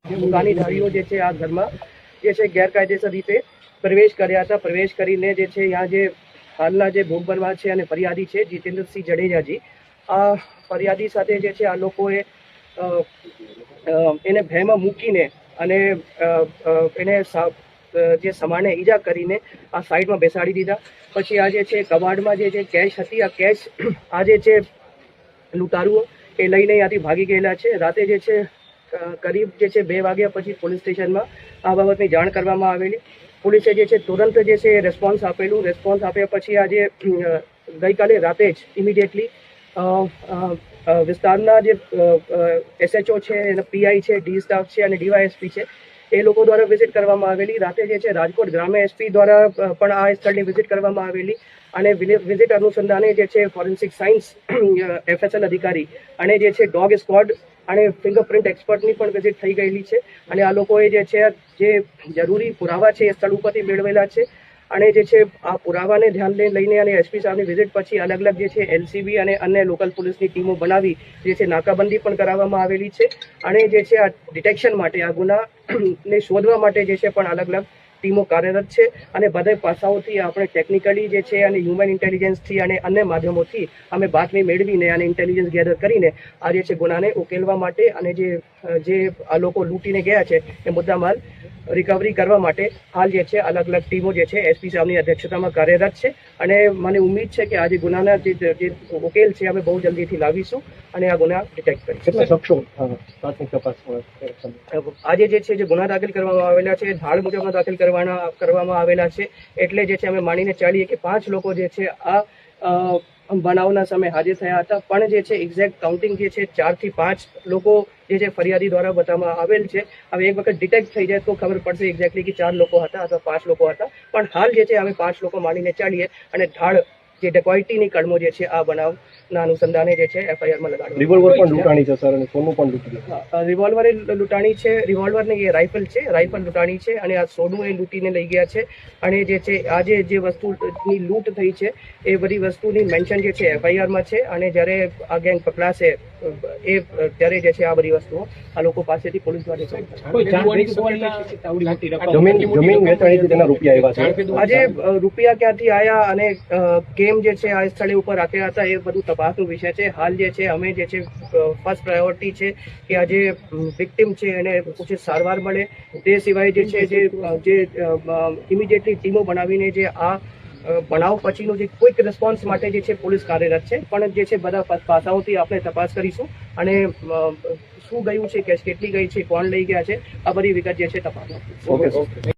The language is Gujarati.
દુકાનીધારીઓ જે છે આ ઘરમાં જે છે ગેરકાયદેસર રીતે પ્રવેશ કર્યા હતા. પ્રવેશ કરીને જે છે यहाँ જે હાલના જે ભોગ બનવા છે અને ફરિયાદી છે જીતેન્દ્રસિંહ જડેજાજી, આ ફરિયાદી સાથે જે છે આ લોકોએ એને ભયમાં મૂકીને અને એને જે સમાને ઈજા કરીને આ સાઈડમાં બેસાડી દીધા. પછી આ જે છે કબાડમાં જે કેશ હતી, આ કેશ આ જે છે લૂંટારુઓ એ લઈને ત્યાંથી ભાગી ગયેલા છે. રાતે જે છે કરીબ જે છે 2 વાગ્યા પછી પોલીસ સ્ટેશનમાં આ બાબતની જાણ કરવામાં આવેલી. પોલીસે જે છે તુરંત જે છે રેસ્પોન્સ આપેલું. રેસ્પોન્સ આપ્યા પછી આજે ગઈકાલે રાતે જ ઇમિડિયેટલી વિસ્તારના જે SHO છે, એના PI છે, ડી સ્ટાફ છે અને DYSP છે, એ લોકો દ્વારા વિઝિટ કરવામાં આવેલી. રાતે જે છે રાજકોટ ગ્રામ્ય SP દ્વારા પણ આ સ્થળની વિઝિટ કરવામાં આવેલી અને વિઝિટ અનુસંધાને જે છે ફોરેન્સિક સાયન્સ FSL અધિકારી અને જે છે ડોગ સ્ક્વોડ અને ફિંગરપ્રિન્ટ એક્સપર્ટની પણ વિઝિટ થઈ ગયેલી છે અને આ લોકોએ જે છે જે જરૂરી પુરાવા છે એ સ્થળ ઉપરથી મેળવેલા છે અને જે છે આ પુરાવાને ધ્યાને લઈને અને SP સાહેબની વિઝિટ પછી અલગ અલગ જે છે LCB અને અન્ય લોકલ પોલીસની ટીમો બનાવી જે છે નાકાબંધી પણ કરાવવામાં આવેલી છે અને જે છે આ ડિટેક્શન માટે આ ગુનાને શોધવા માટે જે છે પણ અલગ અલગ ટીમો કાર્યરત છે અને બધા પાસાઓથી આપણે ટેકનિકલી જે છે અને હ્યુમન ઇન્ટેલિજન્સથી અને અન્ય માધ્યમોથી અમે બાતમી મેળવીને અને ઇન્ટેલિજન્સ ગેધર કરીને આ જે છે ગુનાને ઉકેલવા માટે અને જે આ લોકો લૂંટીને ગયા છે એ મુદ્દામાલ રિકવરી કરવા માટે હાલ જે છે અલગ અલગ ટીમો જે છે SP સાહેબની અધ્યક્ષતામાં કાર્યરત છે અને મને ઉમ્મીદ છે કે આજે ગુનાના જે ઉકેલ છે અમે બહુ જલ્દીથી લાવીશું અને આ ગુના ડિટેક્ટ કરીશું. આજે જે છે જે ગુના દાખલ કરવામાં આવેલા છે ધાડ મુજબના દાખલ કરવામાં આવેલા છે. એટલે જે છે અમે માનીને ચાલીએ કે 5 લોકો જે છે આ બનાવના સમયે હાજર થયા હતા, પણ જે છે એક્ઝેક્ટ કાઉન્ટિંગ જે છે 4 થી 5 લોકો જે છે ફરિયાદી દ્વારા બતાવવામાં આવેલ છે. હવે એક વખત ડિટેક્ટ થઈ જાય તો ખબર પડશે એક્ઝેક્ટલી કે 4 લોકો હતા અથવા 5 લોકો હતા, પણ હાલ જે છે અમે 5 લોકો માનીને ચાલીએ અને ધાડ જે ડેકોઇટીની કલમો જે છે આ બનાવના અનુસંધાને જે છે FIR માં લગાડવામાં. રિવોલ્વર પણ લૂંટાણી છે સર અને સોનું પણ લૂંટી. રિવોલ્વર એ લૂંટાણી છે, રિવોલ્વર ને એ રાઇફલ છે, રાઇફલ લૂંટાણી છે અને આ સોનું એ લૂંટીને લઈ ગયા છે અને જે છે આજે જે વસ્તુની લૂંટ થઈ છે એ બધી વસ્તુની મેન્શન જે છે FIR માં છે અને જ્યારે આ ગેંગ પકડાશે એ ત્યારે જે છે આ બધી વસ્તુઓ આ લોકો પાસેથી પોલીસ દ્વારા જમીન વેચાણીથી તેના રૂપિયા આવ્યા છે. આજે રૂપિયા ક્યાંથી આવ્યા અને કેમ જે છે આ સ્થળે ઉપર રાખ્યા હતા એ બધું તપાસનો વિષય છે. હાલ જે છે અમે જે છે ફર્સ્ટ પ્રાયોરિટી છે કે આ જે વિક્ટિમ છે એને ઉચિત સારવાર મળે. તે સિવાય જે છે જે ઇમિડિયેટલી ટીમો બનાવીને જે આ બનાવ પછીનું જે ક્વિક રિસ્પોન્સ માટે જે છે પોલીસ કાર્યરત છે, પણ જે છે બધા પાસાઓથી આપણે તપાસ કરીશું અને શું ગયું છે, કેટલી ગઈ છે, કોણ લઈ ગયા છે, આ બધી વિગત જે છે તપાસ.